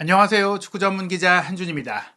안녕하세요. 축구 전문 기자 한준입니다.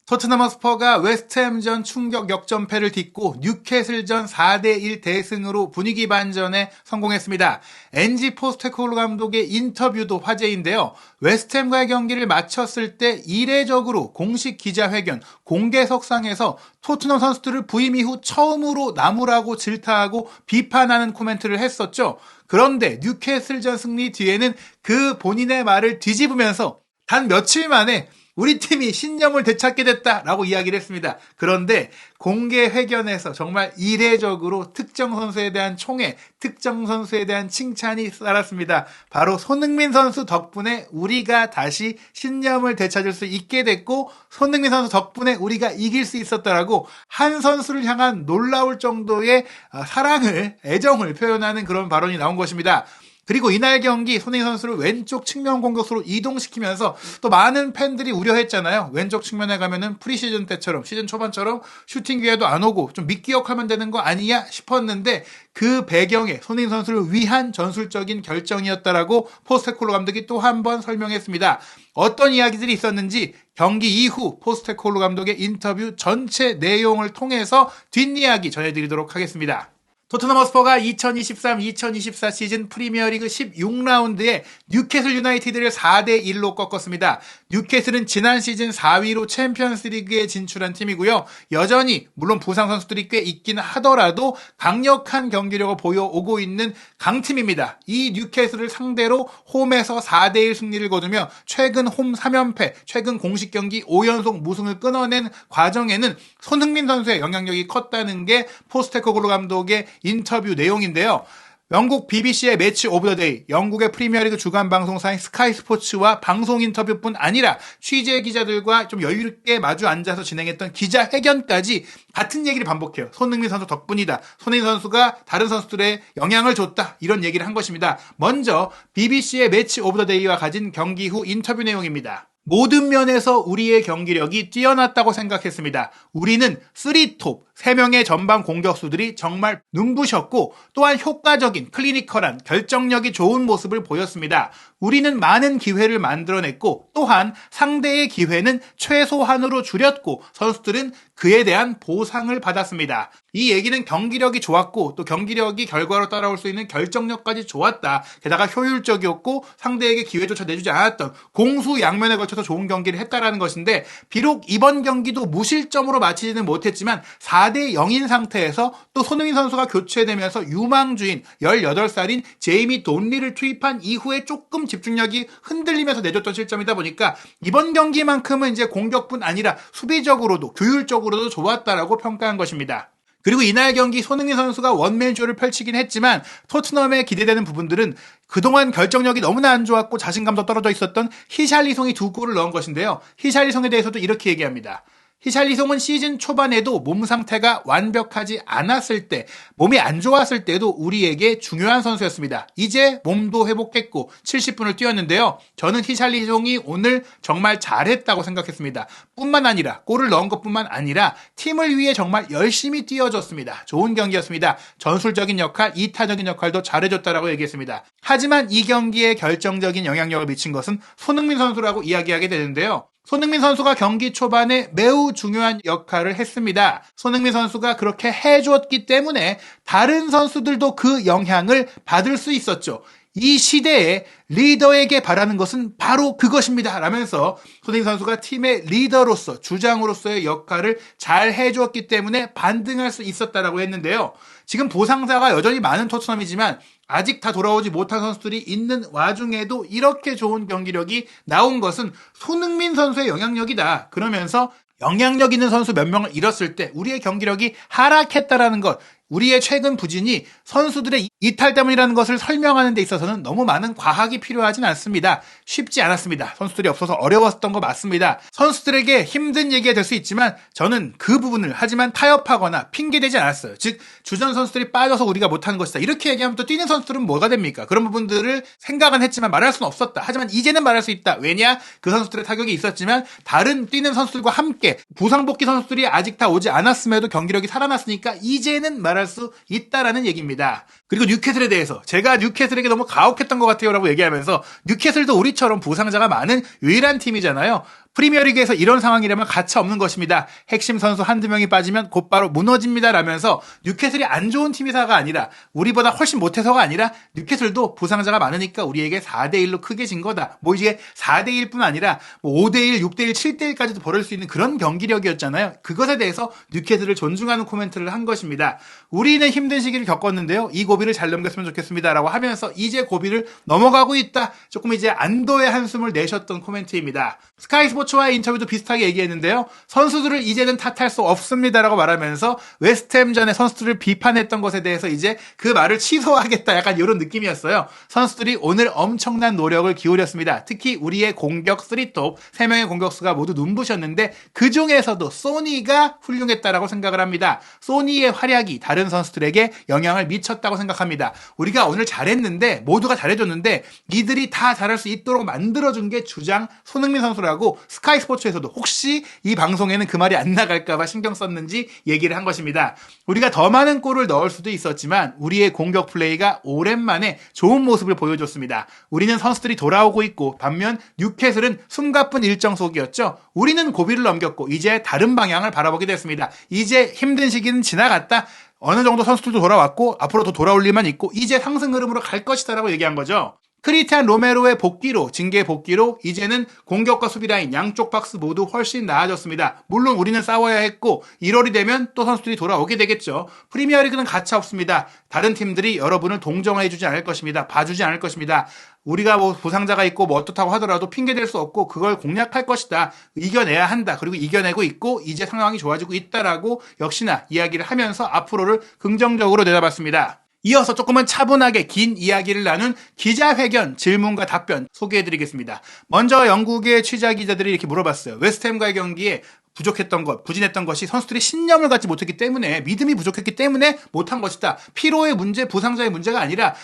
토트넘 허스퍼가 웨스트햄전 충격 역전패를 딛고 뉴캐슬전 4대1 대승으로 분위기 반전에 성공했습니다. 엔지 포스테코글루 감독의 인터뷰도 화제인데요. 웨스트햄과의 경기를 마쳤을 때 이례적으로 공식 기자회견 공개석상에서 토트넘 선수들을 부임 이후 처음으로 나무라고 질타하고 비판하는 코멘트를 했었죠. 그런데 뉴캐슬전 승리 뒤에는 그 본인의 말을 뒤집으면서 단 며칠 만에 우리 팀이 신념을 되찾게 됐다라고 이야기를 했습니다. 그런데 공개 회견에서 정말 이례적으로 특정 선수에 대한 총애, 특정 선수에 대한 칭찬이 쏟아졌습니다. 바로 손흥민 선수 덕분에 우리가 다시 신념을 되찾을 수 있게 됐고 손흥민 선수 덕분에 우리가 이길 수 있었다라고 한 선수를 향한 놀라울 정도의 사랑을, 애정을 표현하는 그런 발언이 나온 것입니다. 그리고 이날 경기 손흥민 선수를 왼쪽 측면 공격수로 이동시키면서 또 많은 팬들이 우려했잖아요. 왼쪽 측면에 가면은 프리시즌 때처럼 시즌 초반처럼 슈팅 기회도 안 오고 좀 밑기억하면 되는 거 아니냐 싶었는데 그 배경에 손흥민 선수를 위한 전술적인 결정이었다라고 포스테코글루 감독이 또 한 번 설명했습니다. 어떤 이야기들이 있었는지 경기 이후 포스테코글루 감독의 인터뷰 전체 내용을 통해서 뒷이야기 전해드리도록 하겠습니다. 토트넘 허스퍼가 2023-2024 시즌 프리미어리그 16라운드에 뉴캐슬 유나이티드를 4대1로 꺾었습니다. 뉴캐슬은 지난 시즌 4위로 챔피언스리그에 진출한 팀이고요. 여전히 물론 부상 선수들이 꽤 있긴 하더라도 강력한 경기력을 보여오고 있는 강팀입니다. 이 뉴캐슬을 상대로 홈에서 4대1 승리를 거두며 최근 홈 3연패, 최근 공식 경기 5연속 무승을 끊어낸 과정에는 손흥민 선수의 영향력이 컸다는 게 포스테코글루 감독의 인터뷰 내용인데요. 영국 BBC의 매치 오브 더 데이, 영국의 프리미어리그 주간 방송사인 스카이 스포츠와 방송 인터뷰뿐 아니라 취재 기자들과 좀 여유있게 마주 앉아서 진행했던 기자회견까지 같은 얘기를 반복해요. 손흥민 선수 덕분이다. 손흥민 선수가 다른 선수들의 영향을 줬다. 이런 얘기를 한 것입니다. 먼저 BBC의 매치 오브 더 데이와 가진 경기 후 인터뷰 내용입니다. 모든 면에서 우리의 경기력이 뛰어났다고 생각했습니다. 우리는 3톱, 3명의 전방 공격수들이 정말 눈부셨고 또한 효과적인 클리니컬한 결정력이 좋은 모습을 보였습니다. 우리는 많은 기회를 만들어냈고 또한 상대의 기회는 최소한으로 줄였고 선수들은 그에 대한 보상을 받았습니다. 이 얘기는 경기력이 좋았고 또 경기력이 결과로 따라올 수 있는 결정력까지 좋았다. 게다가 효율적이었고 상대에게 기회조차 내주지 않았던 공수 양면에 걸쳐서 좋은 경기를 했다라는 것인데 비록 이번 경기도 무실점으로 마치지는 못했지만 4대 0인 상태에서 또 손흥민 선수가 교체되면서 유망주인 18살인 제이미 돈리를 투입한 이후에 조금 집중력이 흔들리면서 내줬던 실점이다 보니까 이번 경기만큼은 이제 공격뿐 아니라 수비적으로도 규율적으로도 좋았다라고 평가한 것입니다. 그리고 이날 경기 손흥민 선수가 원맨쇼를 펼치긴 했지만 토트넘에 기대되는 부분들은 그동안 결정력이 너무나 안 좋았고 자신감도 떨어져 있었던 히샬리송이 2골을 넣은 것인데요. 히샬리송에 대해서도 이렇게 얘기합니다. 히샬리송은 시즌 초반에도 몸 상태가 완벽하지 않았을 때, 몸이 안 좋았을 때도 우리에게 중요한 선수였습니다. 이제 몸도 회복했고 70분을 뛰었는데요. 저는 히샬리송이 오늘 정말 잘했다고 생각했습니다. 뿐만 아니라 골을 넣은 것뿐만 아니라 팀을 위해 정말 열심히 뛰어줬습니다. 좋은 경기였습니다. 전술적인 역할, 이타적인 역할도 잘해줬다라고 얘기했습니다. 하지만 이 경기에 결정적인 영향력을 미친 것은 손흥민 선수라고 이야기하게 되는데요. 손흥민 선수가 경기 초반에 매우 중요한 역할을 했습니다. 손흥민 선수가 그렇게 해줬기 때문에 다른 선수들도 그 영향을 받을 수 있었죠. 이 시대에 리더에게 바라는 것은 바로 그것입니다. 라면서 손흥민 선수가 팀의 리더로서 주장으로서의 역할을 잘 해주었기 때문에 반등할 수 있었다라고 했는데요. 지금 부상자가 여전히 많은 토트넘이지만 아직 다 돌아오지 못한 선수들이 있는 와중에도 이렇게 좋은 경기력이 나온 것은 손흥민 선수의 영향력이다. 그러면서 영향력 있는 선수 몇 명을 잃었을 때 우리의 경기력이 하락했다라는 것, 우리의 최근 부진이 선수들의 이탈 때문이라는 것을 설명하는 데 있어서는 너무 많은 과학이 필요하진 않습니다. 쉽지 않았습니다. 선수들이 없어서 어려웠던 거 맞습니다. 선수들에게 힘든 얘기가 될 수 있지만 저는 그 부분을 하지만 타협하거나 핑계대지 않았어요. 즉 주전 선수들이 빠져서 우리가 못하는 것이다. 이렇게 얘기하면 또 뛰는 선수들은 뭐가 됩니까? 그런 부분들을 생각은 했지만 말할 수는 없었다. 하지만 이제는 말할 수 있다. 왜냐? 그 선수들의 타격이 있었지만 다른 뛰는 선수들과 함께 부상복귀 선수들이 아직 다 오지 않았음에도 경기력이 살아났으니까 이제는 말할 잘할 수 있다라는 얘기입니다. 그리고 뉴캐슬에 대해서 제가 뉴캐슬에게 너무 가혹했던 것 같아요 라고 얘기하면서, 뉴캐슬도 우리처럼 부상자가 많은 유일한 팀이잖아요. 프리미어리그에서 이런 상황이라면 가차 없는 것입니다. 핵심 선수 한두 명이 빠지면 곧바로 무너집니다 라면서, 뉴캐슬이 안 좋은 팀이사가 아니라, 우리보다 훨씬 못해서가 아니라 뉴캐슬도 부상자가 많으니까 우리에게 4대1로 크게 진 거다. 뭐 이게 4대1뿐 아니라 5대1, 6대1, 7대1까지도 벌일 수 있는 그런 경기력이었잖아요. 그것에 대해서 뉴캐슬을 존중하는 코멘트를 한 것입니다. 우리는 힘든 시기를 겪었는데요, 이 고비를 잘 넘겼으면 좋겠습니다 라고 하면서 이제 고비를 넘어가고 있다, 조금 이제 안도의 한숨을 내셨던 코멘트입니다. 스카이스포츠와의 인터뷰도 비슷하게 얘기했는데요, 선수들을 이제는 탓할 수 없습니다라고 말하면서 웨스트햄전에 선수들을 비판했던 것에 대해서 이제 그 말을 취소하겠다, 약간 이런 느낌이었어요. 선수들이 오늘 엄청난 노력을 기울였습니다. 특히 우리의 공격 3톱 3명의 공격수가 모두 눈부셨는데 그 중에서도 소니가 훌륭했다라고 생각을 합니다. 소니의 활약이 다른 선수들에게 영향을 미쳤다고 생각합니다. 우리가 오늘 잘했는데, 모두가 잘해줬는데 이들이 다 잘할 수 있도록 만들어준 게 주장 손흥민 선수라고 스카이 스포츠에서도 혹시 이 방송에는 그 말이 안 나갈까봐 신경 썼는지 얘기를 한 것입니다. 우리가 더 많은 골을 넣을 수도 있었지만 우리의 공격 플레이가 오랜만에 좋은 모습을 보여줬습니다. 우리는 선수들이 돌아오고 있고, 반면 뉴캐슬은 숨가쁜 일정 속이었죠. 우리는 고비를 넘겼고 이제 다른 방향을 바라보게 됐습니다. 이제 힘든 시기는 지나갔다. 어느 정도 선수들도 돌아왔고 앞으로 더 돌아올 일만 있고 이제 상승 흐름으로 갈 것이다 라고 얘기한 거죠. 크리스티안 로메로의 복귀로, 징계 복귀로 이제는 공격과 수비 라인 양쪽 박스 모두 훨씬 나아졌습니다. 물론 우리는 싸워야 했고 1월이 되면 또 선수들이 돌아오게 되겠죠. 프리미어리그는 가차 없습니다. 다른 팀들이 여러분을 동정해주지 않을 것입니다. 봐주지 않을 것입니다. 우리가 뭐 부상자가 있고 뭐 어떻다고 하더라도 핑계댈 수 없고 그걸 공략할 것이다. 이겨내야 한다. 그리고 이겨내고 있고 이제 상황이 좋아지고 있다라고 역시나 이야기를 하면서 앞으로를 긍정적으로 내다봤습니다. 이어서 조금은 차분하게 긴 이야기를 나눈 기자회견 질문과 답변 소개해드리겠습니다. 먼저 영국의 취재 기자들이 이렇게 물어봤어요. 웨스트햄과의 경기에 부족했던 것, 부진했던 것이 선수들이 신념을 갖지 못했기 때문에, 믿음이 부족했기 때문에 못한 것이다. 피로의 문제, 부상자의 문제가 아니라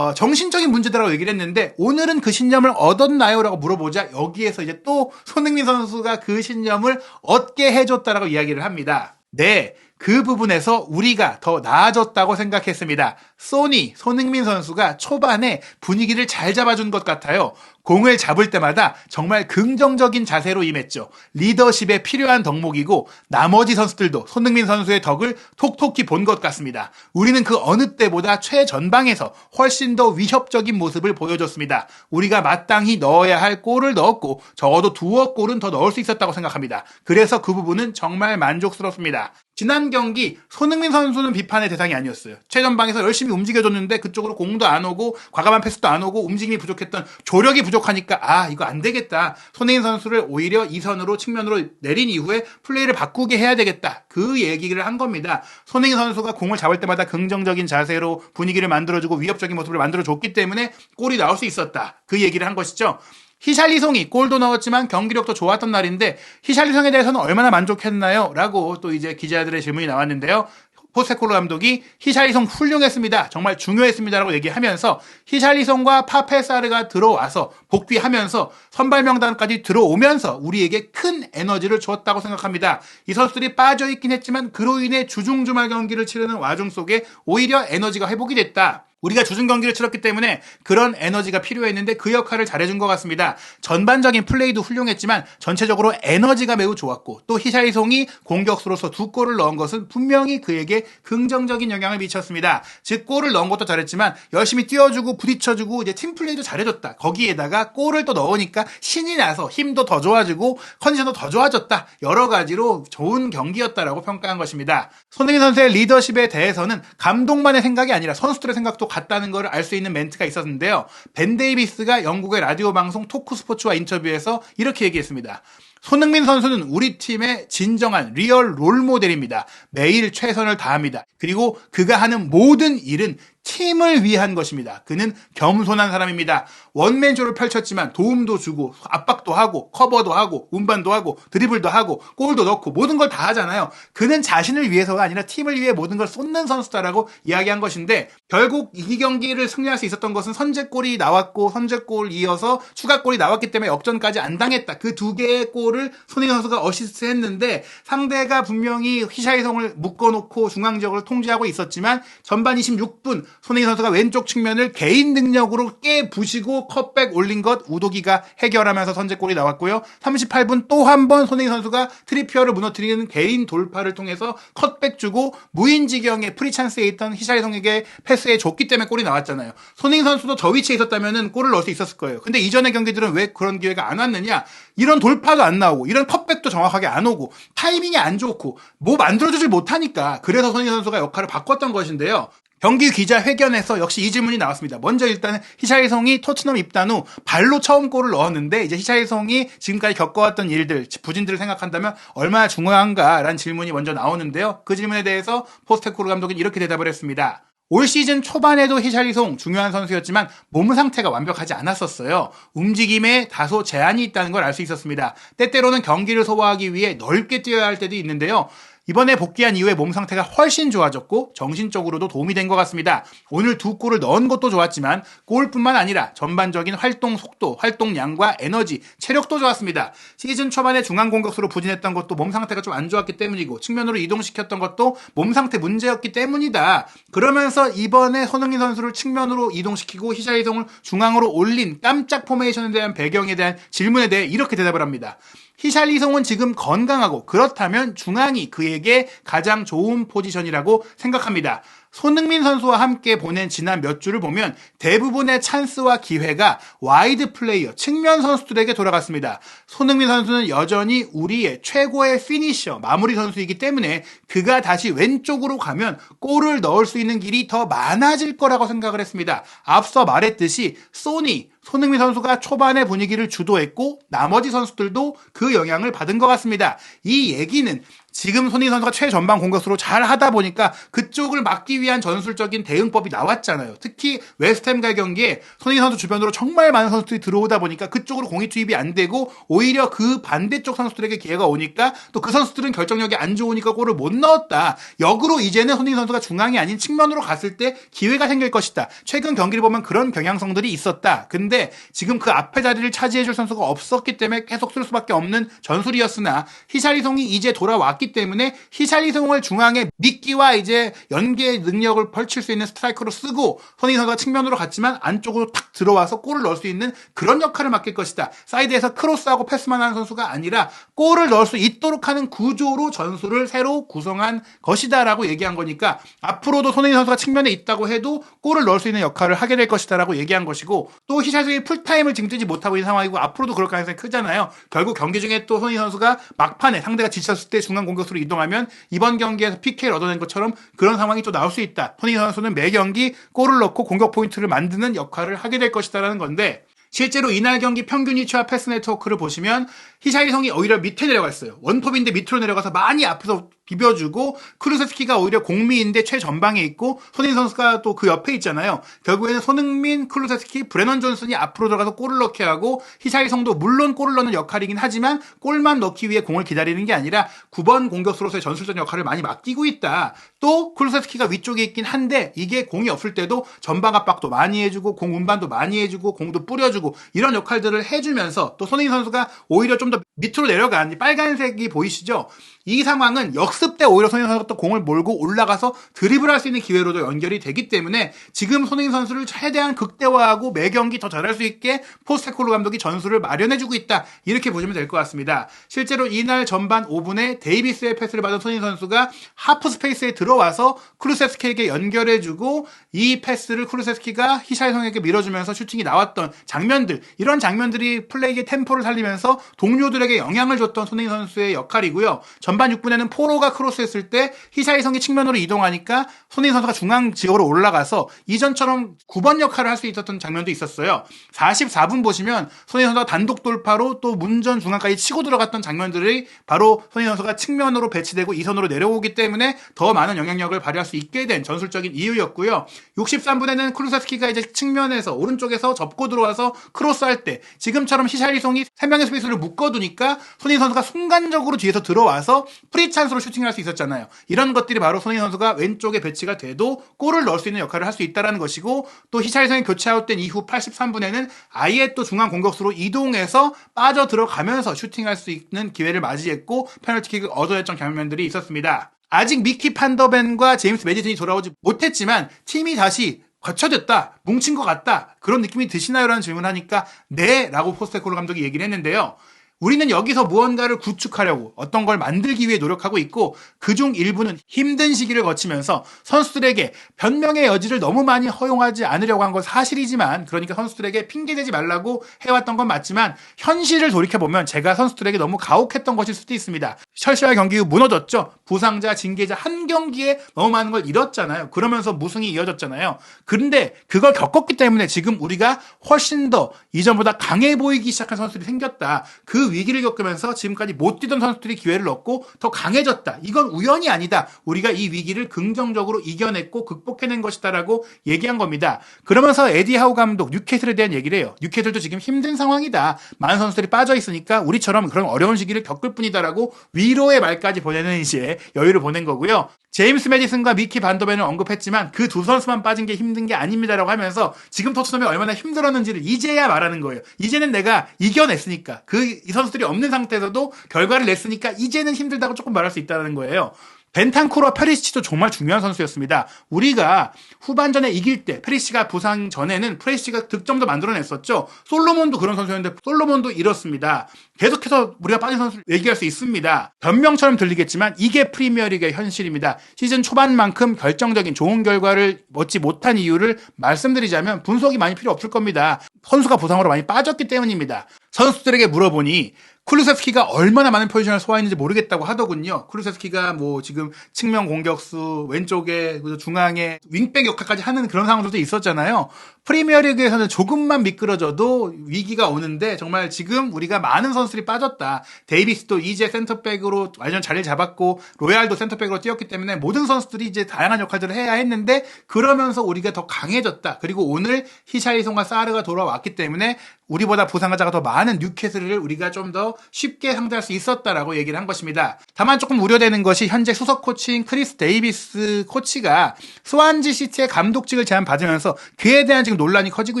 정신적인 문제다라고 얘기를 했는데, 오늘은 그 신념을 얻었나요? 라고 물어보자 여기에서 이제 또 손흥민 선수가 그 신념을 얻게 해줬다라고 이야기를 합니다. 네, 그 부분에서 우리가 더 나아졌다고 생각했습니다. 손흥민 선수가 초반에 분위기를 잘 잡아준 것 같아요. 공을 잡을 때마다 정말 긍정적인 자세로 임했죠. 리더십에 필요한 덕목이고 나머지 선수들도 손흥민 선수의 덕을 톡톡히 본 것 같습니다. 우리는 그 어느 때보다 최전방에서 훨씬 더 위협적인 모습을 보여줬습니다. 우리가 마땅히 넣어야 할 골을 넣었고 적어도 두어 골은 더 넣을 수 있었다고 생각합니다. 그래서 그 부분은 정말 만족스럽습니다. 지난 경기 손흥민 선수는 비판의 대상이 아니었어요. 최전방에서 열심히 움직여줬는데 그쪽으로 공도 안 오고 과감한 패스도 안 오고 움직임이 부족했던, 조력이 부족하니까 이거 안 되겠다. 손흥민 선수를 오히려 2선으로 측면으로 내린 이후에 플레이를 바꾸게 해야 되겠다. 그 얘기를 한 겁니다. 손흥민 선수가 공을 잡을 때마다 긍정적인 자세로 분위기를 만들어주고 위협적인 모습을 만들어줬기 때문에 골이 나올 수 있었다. 그 얘기를 한 것이죠. 히샬리송이 골도 넣었지만 경기력도 좋았던 날인데 히샬리송에 대해서는 얼마나 만족했나요? 라고 또 이제 기자들의 질문이 나왔는데요. 포스테코글루 감독이 히샬리송 훌륭했습니다. 정말 중요했습니다. 라고 얘기하면서 히샬리송과 파페사르가 들어와서 복귀하면서 선발 명단까지 들어오면서 우리에게 큰 에너지를 주었다고 생각합니다. 이 선수들이 빠져있긴 했지만 그로 인해 주중주말 경기를 치르는 와중 속에 오히려 에너지가 회복이 됐다. 우리가 주중 경기를 치렀기 때문에 그런 에너지가 필요했는데 그 역할을 잘해준 것 같습니다. 전반적인 플레이도 훌륭했지만 전체적으로 에너지가 매우 좋았고, 또 히샬리송이 공격수로서 2골을 넣은 것은 분명히 그에게 긍정적인 영향을 미쳤습니다. 즉 골을 넣은 것도 잘했지만 열심히 뛰어주고 부딪혀주고 이제 팀플레이도 잘해줬다. 거기에다가 골을 또 넣으니까 신이 나서 힘도 더 좋아지고 컨디션도 더 좋아졌다. 여러 가지로 좋은 경기였다라고 평가한 것입니다. 손흥민 선수의 리더십에 대해서는 감독만의 생각이 아니라 선수들의 생각도 같다는 걸 알 수 있는 멘트가 있었는데요. 벤 데이비스가 영국의 라디오 방송 토크스포츠와 인터뷰에서 이렇게 얘기했습니다. 손흥민 선수는 우리 팀의 진정한 리얼 롤모델입니다. 매일 최선을 다합니다. 그리고 그가 하는 모든 일은 팀을 위한 것입니다. 그는 겸손한 사람입니다. 원맨쇼를 펼쳤지만 도움도 주고 압박도 하고 커버도 하고 운반도 하고 드리블도 하고 골도 넣고 모든 걸 다 하잖아요. 그는 자신을 위해서가 아니라 팀을 위해 모든 걸 쏟는 선수다라고 이야기한 것인데, 결국 이 경기를 승리할 수 있었던 것은 선제골이 나왔고 선제골 이어서 추가골이 나왔기 때문에 역전까지 안 당했다. 그 두 개의 골을 손흥민 선수가 어시스트했는데, 상대가 분명히 히샤이송을 묶어놓고 중앙지역을 통제하고 있었지만 전반 26분 손흥민 선수가 왼쪽 측면을 개인 능력으로 깨부시고 컷백 올린 것 우도기가 해결하면서 선제골이 나왔고요. 38분 또 한 번 손흥민 선수가 트리피어를 무너뜨리는 개인 돌파를 통해서 컷백 주고 무인지경에 프리찬스에 있던 히샤이송에게 패스해 줬기 때문에 골이 나왔잖아요. 손흥민 선수도 저 위치에 있었다면 골을 넣을 수 있었을 거예요. 근데 이전의 경기들은 왜 그런 기회가 안 왔느냐? 이런 돌파도 안 나오고 이런 컷백도 정확하게 안 오고 타이밍이 안 좋고 뭐 만들어주질 못하니까, 그래서 손흥민 선수가 역할을 바꿨던 것인데요. 경기 기자회견에서 역시 이 질문이 나왔습니다. 먼저 일단은 히샤이송이 토트넘 입단 후 발로 처음 골을 넣었는데, 이제 히샤이송이 지금까지 겪어왔던 일들, 부진들을 생각한다면 얼마나 중요한가라는 질문이 먼저 나오는데요. 그 질문에 대해서 포스테코글루 감독은 이렇게 대답을 했습니다. 올 시즌 초반에도 히샤이송 중요한 선수였지만 몸 상태가 완벽하지 않았었어요. 움직임에 다소 제한이 있다는 걸 알 수 있었습니다. 때때로는 경기를 소화하기 위해 넓게 뛰어야 할 때도 있는데요. 이번에 복귀한 이후에 몸 상태가 훨씬 좋아졌고 정신적으로도 도움이 된 것 같습니다. 오늘 두 골을 넣은 것도 좋았지만 골뿐만 아니라 전반적인 활동 속도, 활동량과 에너지, 체력도 좋았습니다. 시즌 초반에 중앙 공격수로 부진했던 것도 몸 상태가 좀 안 좋았기 때문이고, 측면으로 이동시켰던 것도 몸 상태 문제였기 때문이다. 그러면서 이번에 손흥민 선수를 측면으로 이동시키고 히샤이송을 중앙으로 올린 깜짝 포메이션에 대한 배경에 대한 질문에 대해 이렇게 대답을 합니다. 히샬리송은 지금 건강하고 그렇다면 중앙이 그에게 가장 좋은 포지션이라고 생각합니다. 손흥민 선수와 함께 보낸 지난 몇 주를 보면 대부분의 찬스와 기회가 와이드 플레이어, 측면 선수들에게 돌아갔습니다. 손흥민 선수는 여전히 우리의 최고의 피니셔, 마무리 선수이기 때문에 그가 다시 왼쪽으로 가면 골을 넣을 수 있는 길이 더 많아질 거라고 생각을 했습니다. 앞서 말했듯이 손흥민 선수가 초반의 분위기를 주도했고 나머지 선수들도 그 영향을 받은 것 같습니다. 이 얘기는 지금 손흥민 선수가 최전방 공격수로 잘 하다 보니까 그쪽을 막기 위한 전술적인 대응법이 나왔잖아요. 특히 웨스트햄과의 경기에 손흥민 선수 주변으로 정말 많은 선수들이 들어오다 보니까 그쪽으로 공이 투입이 안 되고 오히려 그 반대쪽 선수들에게 기회가 오니까 또 그 선수들은 결정력이 안 좋으니까 골을 못 넣었다. 역으로 이제는 손흥민 선수가 중앙이 아닌 측면으로 갔을 때 기회가 생길 것이다. 최근 경기를 보면 그런 경향성들이 있었다. 근데 지금 그 앞에 자리를 차지해줄 선수가 없었기 때문에 계속 쓸 수밖에 없는 전술이었으나, 히샬리송이 이제 돌아왔기 때문에 히샬리송을 중앙에 미끼와 이제 연계의 능력을 펼칠 수 있는 스트라이커로 쓰고 손흥민 선수가 측면으로 갔지만 안쪽으로 탁 들어와서 골을 넣을 수 있는 그런 역할을 맡길 것이다. 사이드에서 크로스하고 패스만 하는 선수가 아니라 골을 넣을 수 있도록 하는 구조로 전술을 새로 구성한 것이다 라고 얘기한 거니까, 앞으로도 손흥민 선수가 측면에 있다고 해도 골을 넣을 수 있는 역할을 하게 될 것이다 라고 얘기한 것이고, 또 히샬리송이 풀타임을 지금 뛰지 못하고 있는 상황이고 앞으로도 그럴 가능성이 크잖아요. 결국 경기 중에 또 손흥민 선수가 막판에 상대가 지쳤을 때 중앙 공격수로 이동하면 이번 경기에서 PK를 얻어낸 것처럼 그런 상황이 또 나올 수 있다. 손흥민 선수는 매 경기 골을 넣고 공격 포인트를 만드는 역할을 하게 될 것이다라는 건데, 실제로 이날 경기 평균 위치와 패스 네트워크를 보시면 히샬리송이 오히려 밑에 내려갔어요. 원톱인데 밑으로 내려가서 많이 앞에서 비벼주고, 크루세스키가 오히려 공미인데 최전방에 있고 손흥민 선수가 또 그 옆에 있잖아요. 결국에는 손흥민, 크루세스키, 브레넌 존슨이 앞으로 들어가서 골을 넣게 하고, 히샬리송도 물론 골을 넣는 역할이긴 하지만 골만 넣기 위해 공을 기다리는 게 아니라 9번 공격수로서의 전술적 역할을 많이 맡기고 있다. 또 크루세스키가 위쪽에 있긴 한데 이게 공이 없을 때도 전방 압박도 많이 해주고 공 운반도 많이 해주고 공도 뿌려주고 이런 역할들을 해주면서, 또 손흥민 선수가 오히려 좀 더 밑으로 내려간 빨간색이 보이시죠? 이 상황은 역습 때 오히려 손흥민 선수가 또 공을 몰고 올라가서 드리블할 수 있는 기회로도 연결이 되기 때문에 지금 손흥민 선수를 최대한 극대화하고 매 경기 더 잘할 수 있게 포스테코글루 감독이 전술을 마련해주고 있다. 이렇게 보시면 될 것 같습니다. 실제로 이날 전반 5분에 데이비스의 패스를 받은 손흥민 선수가 하프 스페이스에 들어와서 크루세스키에게 연결해주고, 이 패스를 크루세스키가 히샬리송에게 밀어주면서 슈팅이 나왔던 장면들, 이런 장면들이 플레이의 템포를 살리면서 동료들에게 영향을 줬던 손흥민 선수의 역할이고요. 전반 6분에는 포로가 크로스했을 때 히샤이성이 측면으로 이동하니까 손흥민 선수가 중앙 지역으로 올라가서 이전처럼 9번 역할을 할 수 있었던 장면도 있었어요. 44분 보시면 손흥민 선수가 단독 돌파로 또 문전 중앙까지 치고 들어갔던 장면들이 바로 손흥민 선수가 측면으로 배치되고 2선으로 내려오기 때문에 더 많은 영향력을 발휘할 수 있게 된 전술적인 이유였고요. 63분에는 쿠루세스키가 이제 측면에서 오른쪽에서 접고 들어와서 크로스할 때 지금처럼 히샤이성이 3명의 수비수를 묶어두니까 손흥민 선수가 순간적으로 뒤에서 들어와서 프리 찬스로 슈팅을 할 수 있었잖아요. 이런 것들이 바로 손흥민 선수가 왼쪽에 배치가 돼도 골을 넣을 수 있는 역할을 할 수 있다는 것이고 또 히샤이성이 교체 아웃된 이후 83분에는 아예 또 중앙 공격수로 이동해서 빠져 들어가면서 슈팅할 수 있는 기회를 맞이했고 페널티킥을 얻어냈던 장면들이 있었습니다. 아직 미키 판더벤과 제임스 매디슨이 돌아오지 못했지만 팀이 다시 거쳐졌다, 뭉친 것 같다, 그런 느낌이 드시나요? 라는 질문을 하니까 네 라고 포스테코글루 감독이 얘기를 했는데요. 우리는 여기서 무언가를 구축하려고 어떤 걸 만들기 위해 노력하고 있고 그중 일부는 힘든 시기를 거치면서 선수들에게 변명의 여지를 너무 많이 허용하지 않으려고 한 건 사실이지만, 그러니까 선수들에게 핑계대지 말라고 해왔던 건 맞지만 현실을 돌이켜보면 제가 선수들에게 너무 가혹했던 것일 수도 있습니다. 셜시와 경기 후 무너졌죠. 부상자, 징계자 한 경기에 너무 많은 걸 잃었잖아요. 그러면서 무승이 이어졌잖아요. 그런데 그걸 겪었기 때문에 지금 우리가 훨씬 더 이전보다 강해 보이기 시작한 선수들이 생겼다. 그 위기를 겪으면서 지금까지 못 뛰던 선수들이 기회를 얻고 더 강해졌다. 이건 우연이 아니다. 우리가 이 위기를 긍정적으로 이겨냈고 극복해낸 것이다라고 얘기한 겁니다. 그러면서 에디 하우 감독 뉴캐슬에 대한 얘기를 해요. 뉴캐슬도 지금 힘든 상황이다. 많은 선수들이 빠져있으니까 우리처럼 그런 어려운 시기를 겪을 뿐이다라고 위로의 말까지 보내는 이제 여유를 보낸 거고요. 제임스 매디슨과 미키 반더벤을 언급했지만 그 두 선수만 빠진 게 힘든 게 아닙니다라고 하면서 지금 토트넘이 얼마나 힘들었는지를 이제야 말하는 거예요. 이제는 내가 이겨냈으니까, 이 선수들이 없는 상태에서도 결과를 냈으니까 이제는 힘들다고 조금 말할 수 있다는 거예요. 벤탄쿠르와 페리시치도 정말 중요한 선수였습니다. 우리가 후반전에 이길 때 페리시치가 부상 전에는 페리시치가 득점도 만들어냈었죠. 솔로몬도 그런 선수였는데 솔로몬도 잃었습니다. 계속해서 우리가 빠진 선수를 얘기할 수 있습니다. 변명처럼 들리겠지만 이게 프리미어리그의 현실입니다. 시즌 초반만큼 결정적인 좋은 결과를 얻지 못한 이유를 말씀드리자면 분석이 많이 필요 없을 겁니다. 선수가 부상으로 많이 빠졌기 때문입니다. 선수들에게 물어보니 쿠루세스키가 얼마나 많은 포지션을 소화했는지 모르겠다고 하더군요. 쿠루세스키가 뭐 지금 측면 공격수, 왼쪽에 중앙에 윙백 역할까지 하는 그런 상황들도 있었잖아요. 프리미어리그에서는 조금만 미끄러져도 위기가 오는데 정말 지금 우리가 많은 선수들이 빠졌다. 데이비스도 이제 센터백으로 완전 자리를 잡았고 로얄도 센터백으로 뛰었기 때문에 모든 선수들이 이제 다양한 역할들을 해야 했는데 그러면서 우리가 더 강해졌다. 그리고 오늘 히샤이송과 사르가 돌아왔기 때문에 우리보다 부상자가 더 많은 뉴캐슬을 우리가 좀 더 쉽게 상대할 수 있었다라고 얘기를 한 것입니다. 다만 조금 우려되는 것이 현재 수석 코치인 크리스 데이비스 코치가 스완지 시티의 감독직을 제안받으면서 그에 대한 지금 논란이 커지고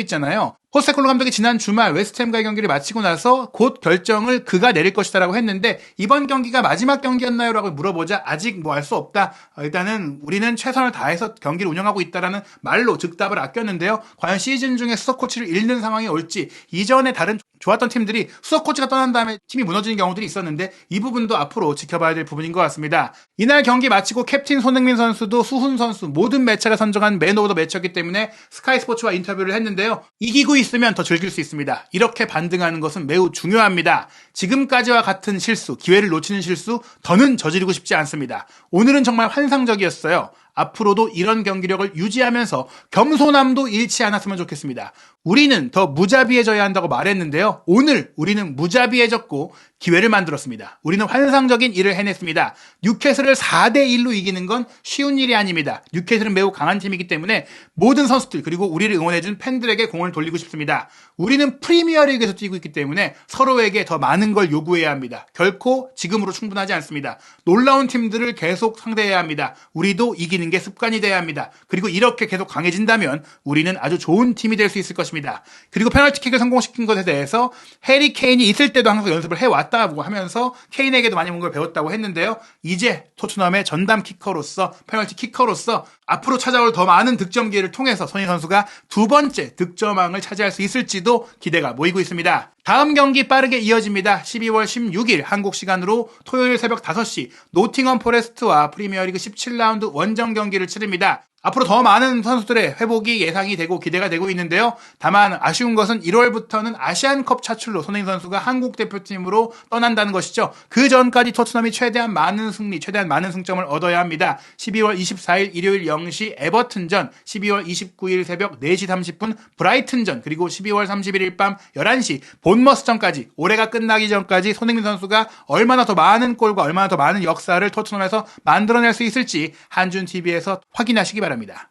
있잖아요. 포스테코글루 감독이 지난 주말 웨스트햄과의 경기를 마치고 나서 곧 결정을 그가 내릴 것이다라고 했는데 이번 경기가 마지막 경기였나요? 라고 물어보자 아직 뭐 알 수 없다. 일단은 우리는 최선을 다해서 경기를 운영하고 있다라는 말로 즉답을 아꼈는데요. 과연 시즌 중에 수석 코치를 잃는 상황이 올지, 이전에 다른 좋았던 팀들이 수석 코치가 떠난 다음에 팀이 무너지는 경우들이 있었는데 이 부분도 앞으로 지켜봐야 될 부분인 것 같습니다. 이날 경기 마치고 캡틴 손흥민 선수도 수훈 선수 모든 매체가 선정한 맨 오브 더 매치였기 때문에 스카이 스포츠와 인터뷰를 했는데요. 이기고 있으면 더 즐길 수 있습니다. 이렇게 반등하는 것은 매우 중요합니다. 지금까지와 같은 실수, 기회를 놓치는 실수 더는 저지르고 싶지 않습니다. 오늘은 정말 환상적이었어요. 앞으로도 이런 경기력을 유지하면서 겸손함도 잃지 않았으면 좋겠습니다. 우리는 더 무자비해져야 한다고 말했는데요. 오늘 우리는 무자비해졌고 기회를 만들었습니다. 우리는 환상적인 일을 해냈습니다. 뉴캐슬을 4대1로 이기는 건 쉬운 일이 아닙니다. 뉴캐슬은 매우 강한 팀이기 때문에 모든 선수들 그리고 우리를 응원해준 팬들에게 공을 돌리고 싶습니다. 우리는 프리미어리그에서 뛰고 있기 때문에 서로에게 더 많은 걸 요구해야 합니다. 결코 지금으로 충분하지 않습니다. 놀라운 팀들을 계속 상대해야 합니다. 우리도 이기는 게 습관이 돼야 합니다. 그리고 이렇게 계속 강해진다면 우리는 아주 좋은 팀이 될 수 있을 것입니다. 그리고 페널티킥을 성공시킨 것에 대해서 해리 케인이 있을 때도 항상 연습을 해왔다고 하면서 케인에게도 많이 걸 배웠다고 했는데요. 이제 토트넘의 전담 키커로서, 페널티 키커로서 앞으로 찾아올 더 많은 득점 기회를 통해서 손흥민 선수가 두 번째 득점왕을 차지할 수 있을지도 기대가 모이고 있습니다. 다음 경기 빠르게 이어집니다. 12월 16일 한국 시간으로 토요일 새벽 5시 노팅엄 포레스트와 프리미어리그 17라운드 원정 경기를 치릅니다. 앞으로 더 많은 선수들의 회복이 예상이 되고 기대가 되고 있는데요. 다만 아쉬운 것은 1월부터는 아시안컵 차출로 손흥민 선수가 한국 대표팀으로 떠난다는 것이죠. 그 전까지 토트넘이 최대한 많은 승리, 최대한 많은 승점을 얻어야 합니다. 12월 24일 일요일 0시 에버튼전, 12월 29일 새벽 4시 30분 브라이튼전, 그리고 12월 31일 밤 11시 본머스전까지, 올해가 끝나기 전까지 손흥민 선수가 얼마나 더 많은 골과 얼마나 더 많은 역사를 토트넘에서 만들어낼 수 있을지 한준TV에서 확인하시기 바랍니다.